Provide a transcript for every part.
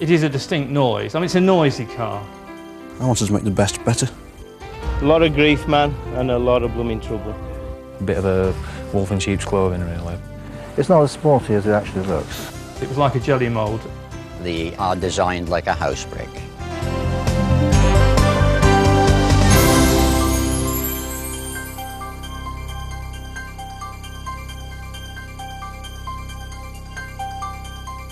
It is a distinct noise. I mean, it's a noisy car. I wanted to make the best better. A lot of grief, man, and a lot of blooming trouble. A bit of a wolf in sheep's clothing, really. It's not as sporty as it actually looks. It was like a jelly mould. They are designed like a house brick.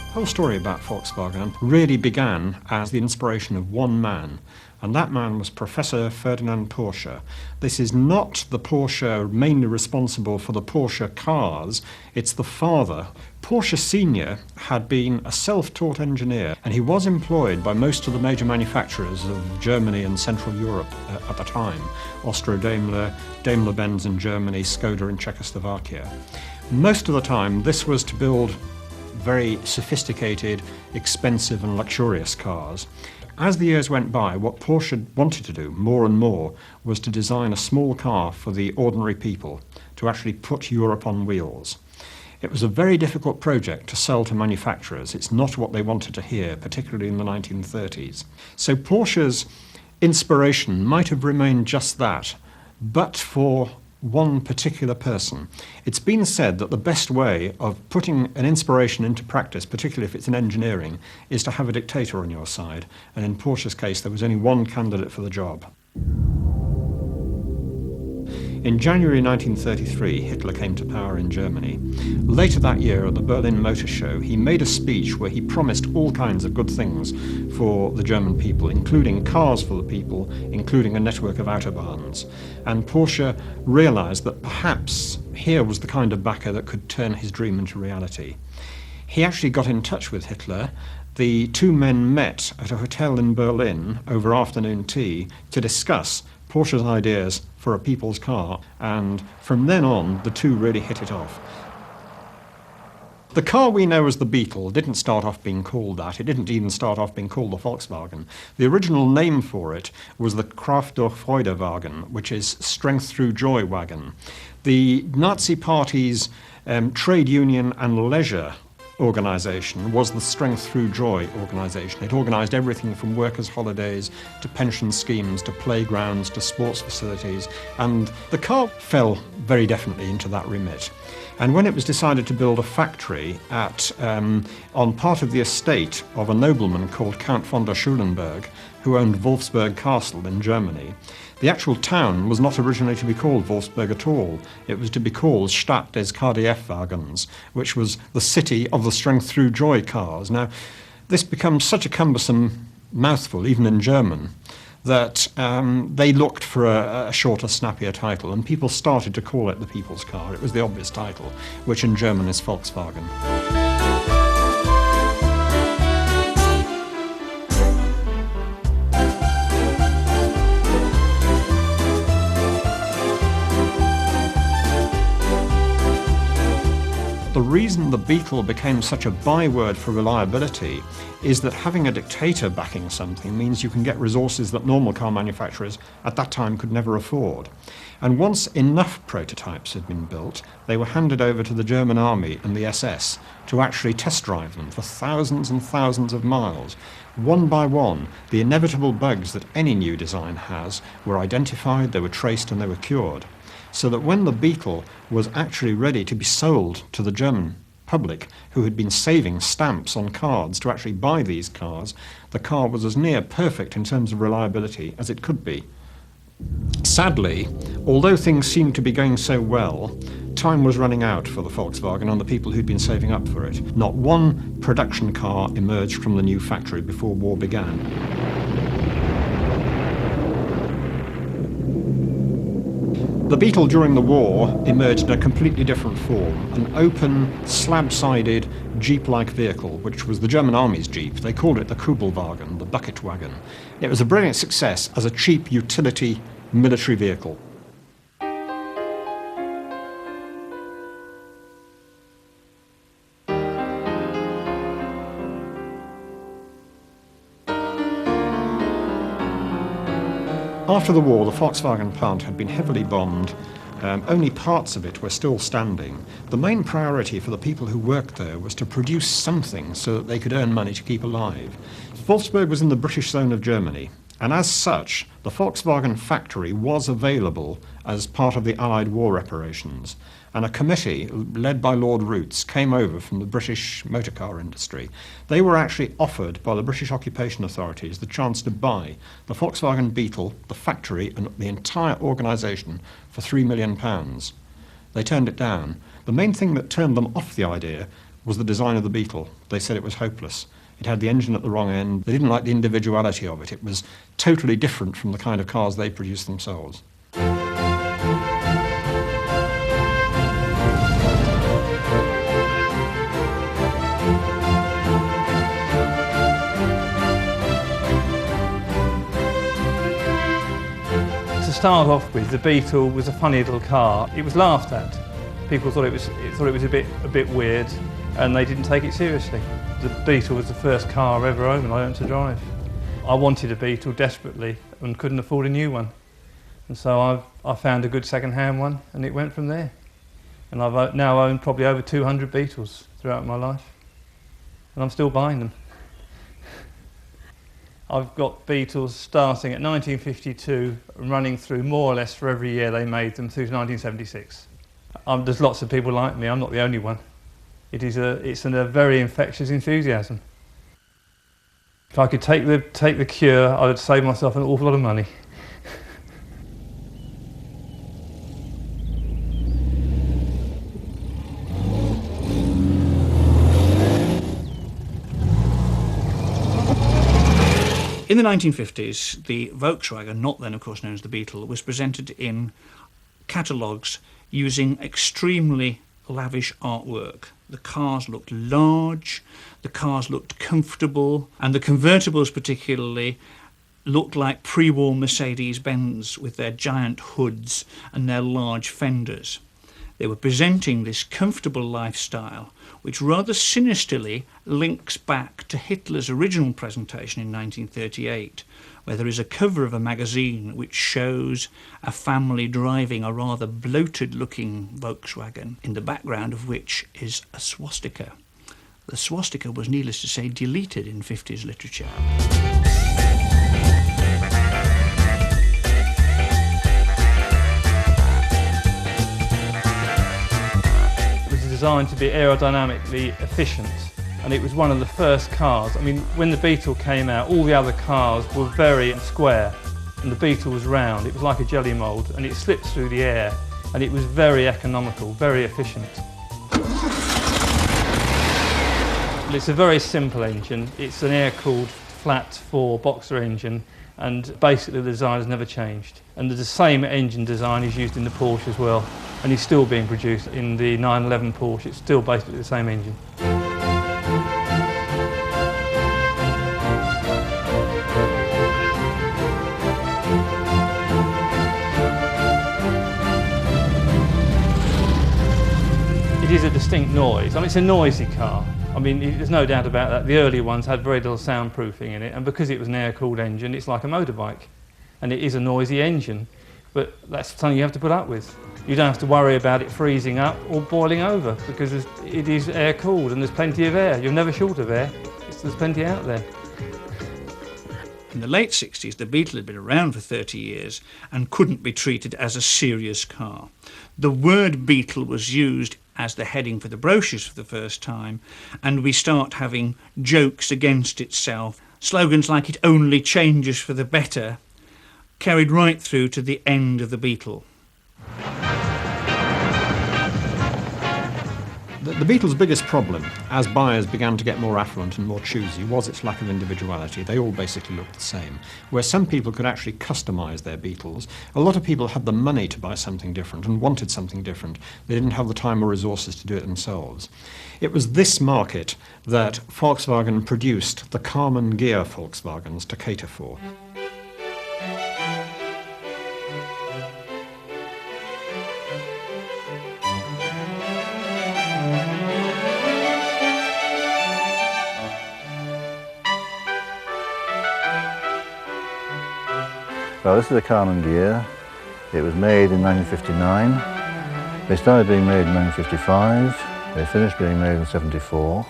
The whole story about Volkswagen really began as the inspiration of one man, and that man was Professor Ferdinand Porsche. This is not the Porsche mainly responsible for the Porsche cars, it's the father. Porsche Senior had been a self-taught engineer, and he was employed by most of the major manufacturers of Germany and Central Europe at the time. Austro-Daimler, Daimler-Benz in Germany, Skoda in Czechoslovakia. Most of the time this was to build very sophisticated, expensive and luxurious cars. As the years went by, what Porsche wanted to do more and more was to design a small car for the ordinary people, to actually put Europe on wheels. It was a very difficult project to sell to manufacturers. It's not what they wanted to hear, particularly in the 1930s. So Porsche's inspiration might have remained just that, but for one particular person. It's been said that the best way of putting an inspiration into practice, particularly if it's in engineering, is to have a dictator on your side. And in Porsche's case, there was only one candidate for the job. In January 1933, Hitler came to power in Germany. Later that year at the Berlin Motor Show, he made a speech where he promised all kinds of good things for the German people, including cars for the people, including a network of autobahns. And Porsche realized that perhaps here was the kind of backer that could turn his dream into reality. He actually got in touch with Hitler. The two men met at a hotel in Berlin over afternoon tea to discuss Porsche's ideas for a people's car, and from then on the two really hit it off. The car we know as the Beetle didn't start off being called that. It didn't even start off being called the Volkswagen. The original name for it was the Kraft durch Freude Wagen, which is strength through joy wagon. The Nazi Party's trade union and leisure organisation was the Strength Through Joy organisation. It organised everything from workers' holidays to pension schemes to playgrounds to sports facilities, and the car fell very definitely into that remit. And when it was decided to build a factory on part of the estate of a nobleman called Count von der Schulenburg, who owned Wolfsburg Castle in Germany, the actual town was not originally to be called Wolfsburg at all. It was to be called Stadt des KDF-Wagens, which was the city of the Strength Through Joy cars. Now, this becomes such a cumbersome mouthful, even in German, that they looked for a shorter, snappier title, and people started to call it the People's Car. It was the obvious title, which in German is Volkswagen. The reason the Beetle became such a byword for reliability is that having a dictator backing something means you can get resources that normal car manufacturers at that time could never afford. And once enough prototypes had been built, they were handed over to the German army and the SS to actually test drive them for thousands and thousands of miles. One by one, the inevitable bugs that any new design has were identified, they were traced, and they were cured. So that when the Beetle was actually ready to be sold to the German public, who had been saving stamps on cards to actually buy these cars, the car was as near perfect in terms of reliability as it could be. Sadly, although things seemed to be going so well, time was running out for the Volkswagen and the people who'd been saving up for it. Not one production car emerged from the new factory before war began. The Beetle during the war emerged in a completely different form, an open, slab-sided, Jeep-like vehicle, which was the German Army's Jeep. They called it the Kubelwagen, the bucket wagon. It was a brilliant success as a cheap utility military vehicle. After the war, the Volkswagen plant had been heavily bombed. Only parts of it were still standing. The main priority for the people who worked there was to produce something so that they could earn money to keep alive. Wolfsburg was in the British zone of Germany, and as such, the Volkswagen factory was available as part of the Allied war reparations. And a committee, led by Lord Rootes, came over from the British motor car industry. They were actually offered by the British occupation authorities the chance to buy the Volkswagen Beetle, the factory, and the entire organisation for £3 million. They turned it down. The main thing that turned them off the idea was the design of the Beetle. They said it was hopeless. It had the engine at the wrong end. They didn't like the individuality of it. It was totally different from the kind of cars they produced themselves. To start off with, the Beetle was a funny little car. It was laughed at. People thought it was a bit weird, and they didn't take it seriously. The Beetle was the first car I ever owned and I learned to drive. I wanted a Beetle desperately and couldn't afford a new one. And so I found a good second-hand one and it went from there. And I've now owned probably over 200 Beetles throughout my life. And I'm still buying them. I've got Beetles starting at 1952 and running through more or less for every year they made them through 1976. There's lots of people like me, I'm not the only one. It's a very infectious enthusiasm. If I could take the cure, I would save myself an awful lot of money. In the 1950s, the Volkswagen, not then of course known as the Beetle, was presented in catalogues using extremely lavish artwork. The cars looked large, the cars looked comfortable, and the convertibles particularly looked like pre-war Mercedes-Benz with their giant hoods and their large fenders. They were presenting this comfortable lifestyle, which rather sinisterly links back to Hitler's original presentation in 1938, where there is a cover of a magazine which shows a family driving a rather bloated-looking Volkswagen, in the background of which is a swastika. The swastika was, needless to say, deleted in 50s literature. It was designed to be aerodynamically efficient. And it was one of the first cars. I mean, when the Beetle came out, all the other cars were very square, and the Beetle was round. It was like a jelly mould, and it slipped through the air, and it was very economical, very efficient. It's a very simple engine. It's an air-cooled flat 4 boxer engine, and basically the design has never changed. And the same engine design is used in the Porsche as well, and is still being produced in the 911 Porsche. It's still basically the same engine. It is a distinct noise. I mean, it's a noisy car. I mean, there's no doubt about that. The earlier ones had very little soundproofing in it, and because it was an air-cooled engine, it's like a motorbike. And it is a noisy engine, but that's something you have to put up with. You don't have to worry about it freezing up or boiling over, because it is air-cooled and there's plenty of air. You're never short of air. There's plenty out there. In the late 60s, the Beetle had been around for 30 years and couldn't be treated as a serious car. The word Beetle was used as the heading for the brochures for the first time, and we start having jokes against itself. Slogans like "it only changes for the better" carried right through to the end of the Beetle. The Beetle's biggest problem, as buyers began to get more affluent and more choosy, was its lack of individuality. They all basically looked the same. Where some people could actually customise their Beetles, a lot of people had the money to buy something different and wanted something different. They didn't have the time or resources to do it themselves. It was this market that Volkswagen produced the Karmann gear Volkswagens to cater for. Well, this is a Karmann gear. It was made in 1959. They started being made in 1955. They finished being made in 74.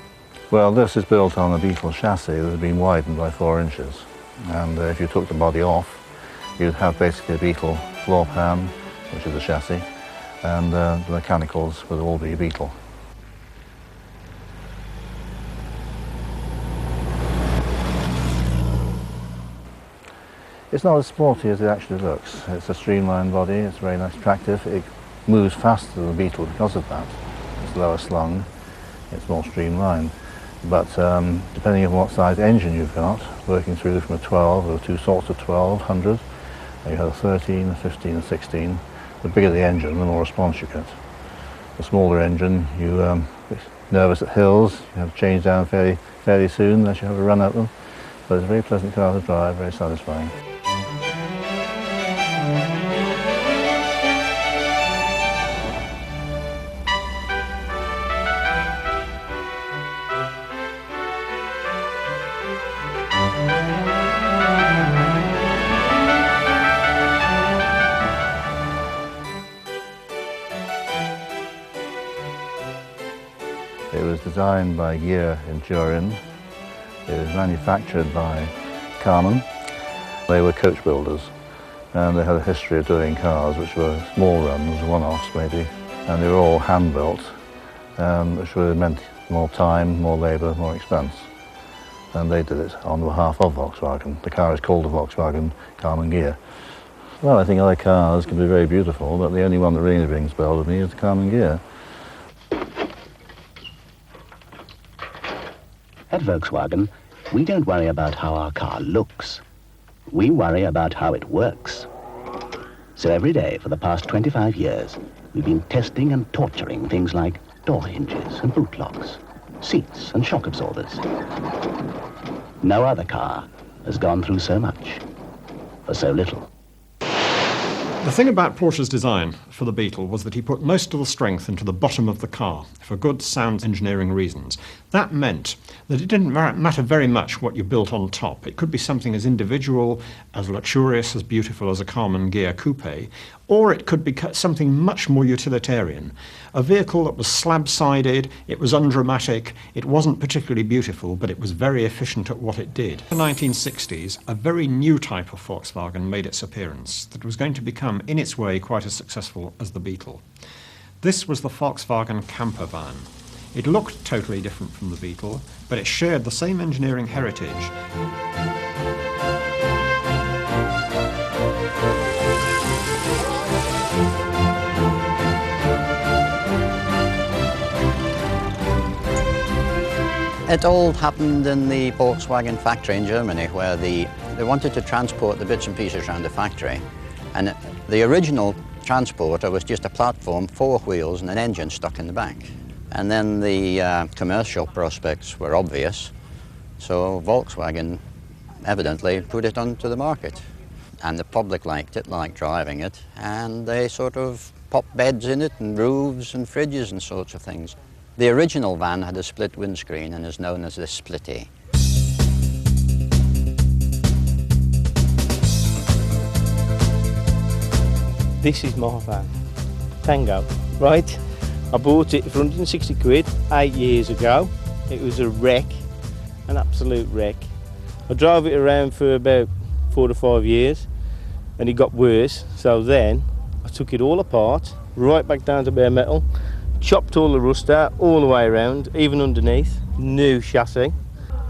Well, this is built on a Beetle chassis that has been widened by 4 inches. And if you took the body off, you'd have basically a Beetle floor pan, which is the chassis, and the mechanicals would all be Beetle. It's not as sporty as it actually looks. It's a streamlined body, it's very nice, attractive. It moves faster than the Beetle because of that. It's lower slung, it's more streamlined. But depending on what size engine you've got, working through from a 12 or 2 sorts of 12, 100, you have a 13, a 15, a 16. The bigger the engine, the more response you get. The smaller engine, you nervous at hills, you have to change down fairly soon unless you have a run at them. But it's a very pleasant car to drive, very satisfying. It was designed by Gear in Turin. It was manufactured by Carman. They were coach builders, and they had a history of doing cars which were small runs, one-offs maybe, and they were all hand-built, which really meant more time, more labour, more expense. And they did it on behalf of Volkswagen. The car is called a Volkswagen Carman Gear. Well, I think other cars can be very beautiful, but the only one that really rings a bell with me is the Carman Gear. At Volkswagen, we don't worry about how our car looks. We worry about how it works. So every day for the past 25 years, we've been testing and torturing things like door hinges and boot locks, seats and shock absorbers. No other car has gone through so much for so little. The thing about Porsche's design for the Beetle was that he put most of the strength into the bottom of the car for good sound engineering reasons. That meant that it didn't matter very much what you built on top. It could be something as individual, as luxurious, as beautiful as a Carman Gear coupe, or it could be something much more utilitarian. A vehicle that was slab-sided, it was undramatic, it wasn't particularly beautiful, but it was very efficient at what it did. In the 1960s, a very new type of Volkswagen made its appearance that was going to become, in its way, quite as successful as the Beetle. This was the Volkswagen camper van. It looked totally different from the Beetle, but it shared the same engineering heritage. It all happened in the Volkswagen factory in Germany, where they wanted to transport the bits and pieces around the factory. And the original transporter was just a platform, 4 wheels and an engine stuck in the back. And then the commercial prospects were obvious, so Volkswagen evidently put it onto the market. And the public liked it, liked driving it, and they sort of popped beds in it and roofs and fridges and sorts of things. The original van had a split windscreen and is known as the Splitty. This is my van, Tango, right? I bought it for 160 quid 8 years ago. It was a wreck, an absolute wreck. I drove it around for about 4 to 5 years and it got worse. So then I took it all apart, right back down to bare metal, chopped all the rust out, all the way around, even underneath. New chassis.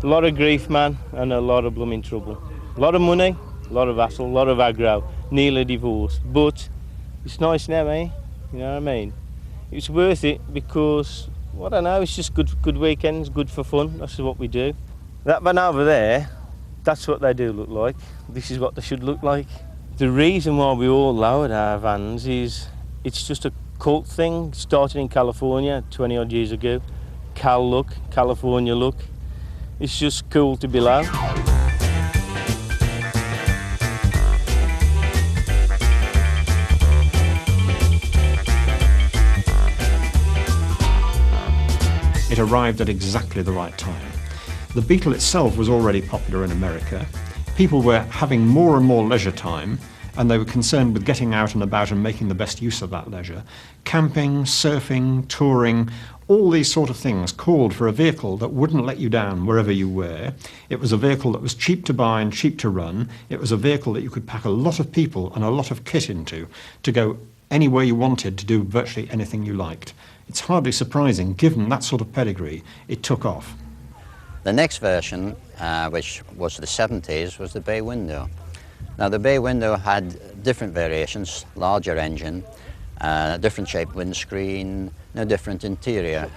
A lot of grief, man, and a lot of blooming trouble. A lot of money, a lot of hassle, a lot of aggro, nearly divorced. But it's nice now, eh? You know what I mean? It's worth it because, I don't know, it's just good weekends, good for fun. That's what we do. That van over there, that's what they do look like. This is what they should look like. The reason why we all lowered our vans is it's just a cult thing, started in California 20 odd years ago. Cal look, California look. It's just cool to be low. It arrived at exactly the right time. The Beetle itself was already popular in America. People were having more and more leisure time, and they were concerned with getting out and about and making the best use of that leisure. Camping, surfing, touring, all these sort of things called for a vehicle that wouldn't let you down wherever you were. It was a vehicle that was cheap to buy and cheap to run. It was a vehicle that you could pack a lot of people and a lot of kit into to go anywhere you wanted, to do virtually anything you liked. It's hardly surprising, given that sort of pedigree, it took off. The next version, which was the 70s, was the bay window. Now the bay window had different variations, larger engine, different shaped windscreen, no different interior.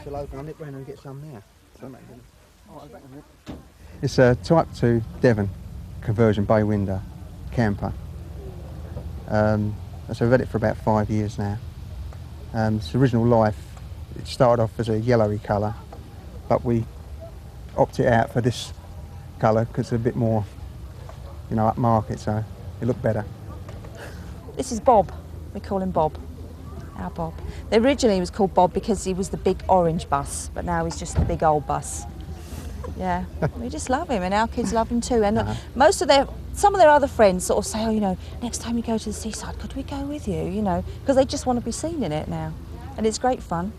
It's a Type 2 Devon conversion bay window camper. So I've had it for about 5 years now. Its original life, it started off as a yellowy colour, but we opted out for this colour because it's a bit more, upmarket, so it looked better. This is Bob. We call him Bob, our Bob. Originally he was called Bob because he was the big orange bus, but now he's just the big old bus. Yeah, we just love him, and our kids love him too. And some of their other friends sort of say, oh, next time you go to the seaside, could we go with you? Because they just want to be seen in it now, and it's great fun.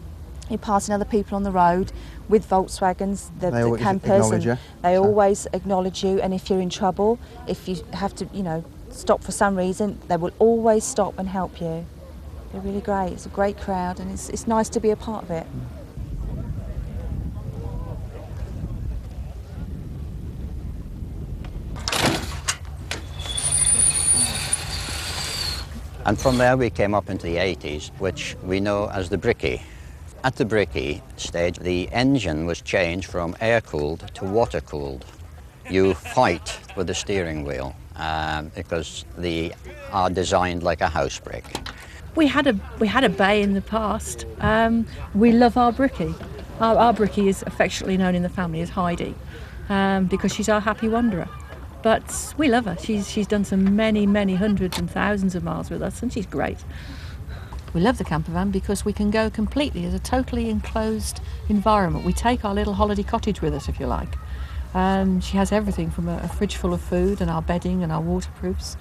You're passing other people on the road with Volkswagens, the campers, and they always acknowledge you. And if you're in trouble, if you have to, stop for some reason, they will always stop and help you. They're really great. It's a great crowd, and it's nice to be a part of it. And from there we came up into the 80s, which we know as the Bricky. At the Bricky stage, the engine was changed from air-cooled to water-cooled. You fight with the steering wheel because they are designed like a house brick. We had a bay in the past. We love our Bricky. Our Bricky is affectionately known in the family as Heidi because she's our happy wanderer. But we love her. She's done some many hundreds and thousands of miles with us, and she's great. We love the camper van because we can go completely as a totally enclosed environment. We take our little holiday cottage with us, if you like. She has everything from a fridge full of food and our bedding and our waterproofs.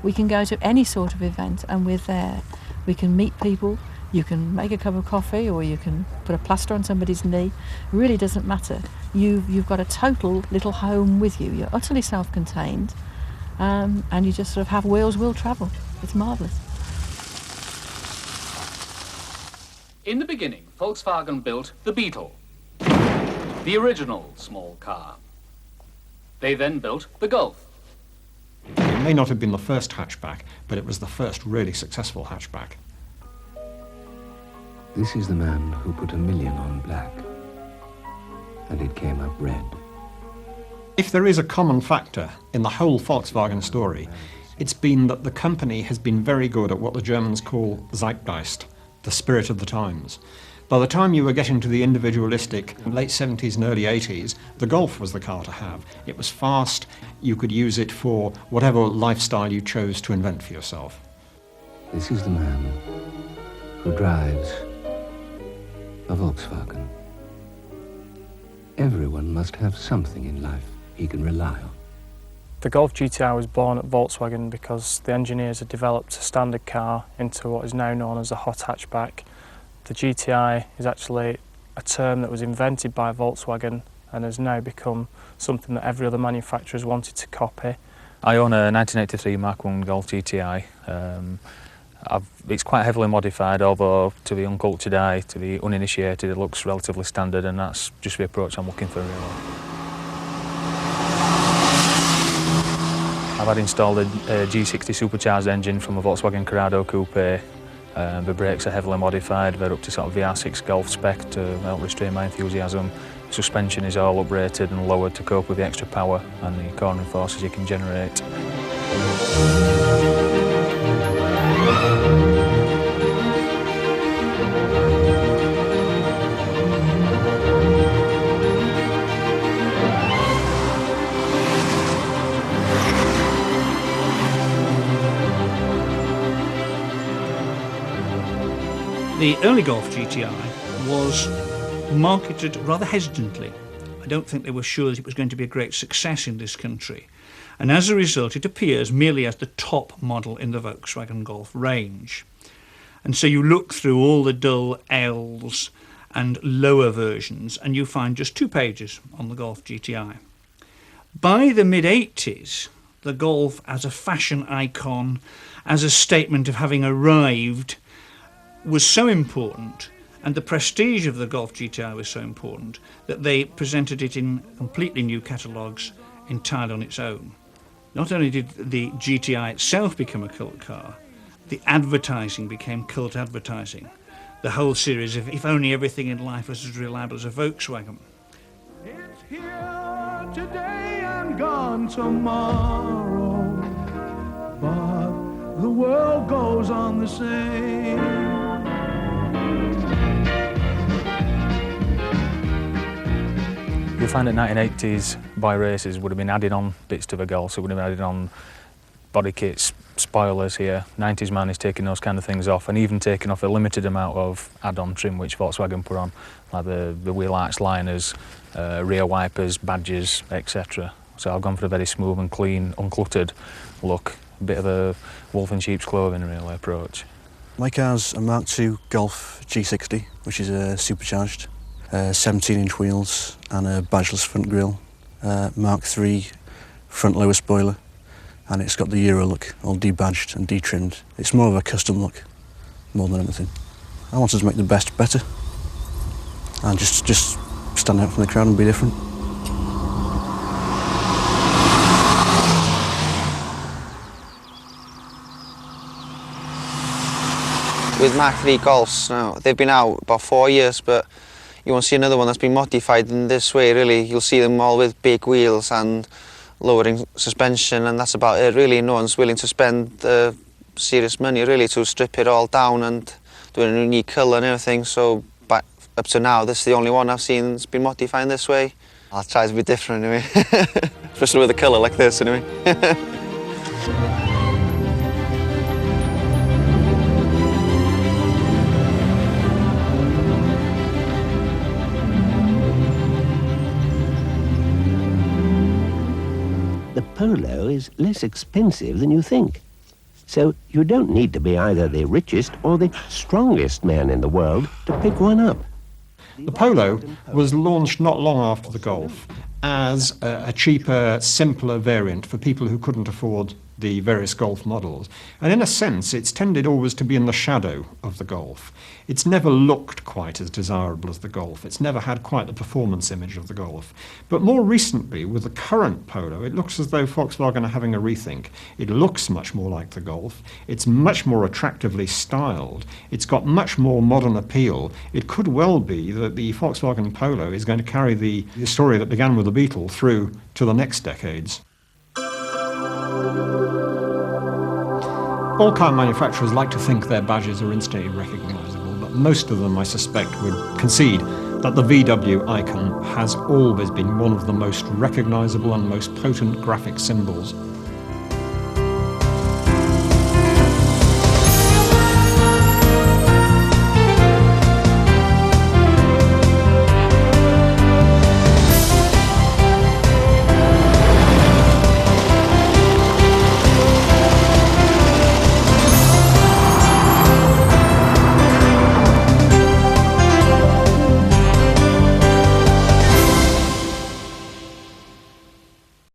We can go to any sort of event and we're there. We can meet people. You can make a cup of coffee or you can put a plaster on somebody's knee. It really doesn't matter. You've got a total little home with you. You're utterly self-contained and you just sort of have wheels will travel. It's marvellous. In the beginning, Volkswagen built the Beetle, the original small car. They then built the Golf. It may not have been the first hatchback, but it was the first really successful hatchback. This is the man who put 1 million on black, and it came up red. If there is a common factor in the whole Volkswagen story, it's been that the company has been very good at what the Germans call Zeitgeist, the spirit of the times. By the time you were getting to the individualistic late 70s and early 80s, the Golf was the car to have. It was fast, you could use it for whatever lifestyle you chose to invent for yourself. This is the man who drives a Volkswagen. Everyone must have something in life he can rely on. The Golf GTI was born at Volkswagen because the engineers had developed a standard car into what is now known as a hot hatchback. The GTI is actually a term that was invented by Volkswagen and has now become something that every other manufacturer has wanted to copy. I own a 1983 Mark I Golf GTI. It's quite heavily modified, although to the uncultured eye, to the uninitiated, it looks relatively standard, and that's just the approach I'm looking for, really. I've had installed a G60 supercharged engine from a Volkswagen Corrado Coupe. The brakes are heavily modified, they're up to sort of VR6 Golf spec to help restrain my enthusiasm. Suspension is all uprated and lowered to cope with the extra power and the cornering forces you can generate. The early Golf GTI was marketed rather hesitantly. I don't think they were sure that it was going to be a great success in this country. and as a result it appears merely as the top model in the Volkswagen Golf range. And so you look through all the dull L's and lower versions and you find just 2 pages on the Golf GTI. By the mid-80s, the Golf as a fashion icon, as a statement of having arrived, was so important, and the prestige of the Golf GTI was so important, that they presented it in completely new catalogues entirely on its own. Not only did the GTI itself become a cult car, the advertising became cult advertising. The whole series of If Only Everything in Life Was as Reliable as a Volkswagen. It's here today and gone tomorrow, but the world goes on the same. You'll find that 1980s buy races would have been added on bits to the Golf, so it would have been added on body kits, spoilers here. 90s man is taking those kind of things off, and even taking off a limited amount of add-on trim which Volkswagen put on, like the wheel arch liners, rear wipers, badges, etc. So I've gone for a very smooth and clean, uncluttered look, a bit of a wolf in sheep's clothing really approach. My car's a Mark II Golf G60, which is supercharged, 17-inch wheels and a badgeless front grille, Mark III front lower spoiler, and it's got the Euro look, all debadged and detrimmed. It's more of a custom look, more than anything. I wanted to make the best better, and just stand out from the crowd and be different. With Mark III Golfs now, they've been out about 4 years, but you won't see another one that's been modified in this way really. You'll see them all with big wheels and lowering suspension, and that's about it really. No one's willing to spend serious money really to strip it all down and do a unique colour and everything, so but up to now this is the only one I've seen that's been modified this way. I'll try to be different anyway, especially with a colour like this anyway. The Polo is less expensive than you think. So you don't need to be either the richest or the strongest man in the world to pick one up. The Polo was launched not long after the Golf as a cheaper, simpler variant for people who couldn't afford the various Golf models. And in a sense, it's tended always to be in the shadow of the Golf. It's never looked quite as desirable as the Golf. It's never had quite the performance image of the Golf. But more recently, with the current Polo, it looks as though Volkswagen are having a rethink. It looks much more like the Golf. It's much more attractively styled. It's got much more modern appeal. It could well be that the Volkswagen Polo is going to carry the story that began with the Beetle through to the next decades. All car manufacturers like to think their badges are instantly recognisable, but most of them, I suspect, would concede that the VW icon has always been one of the most recognisable and most potent graphic symbols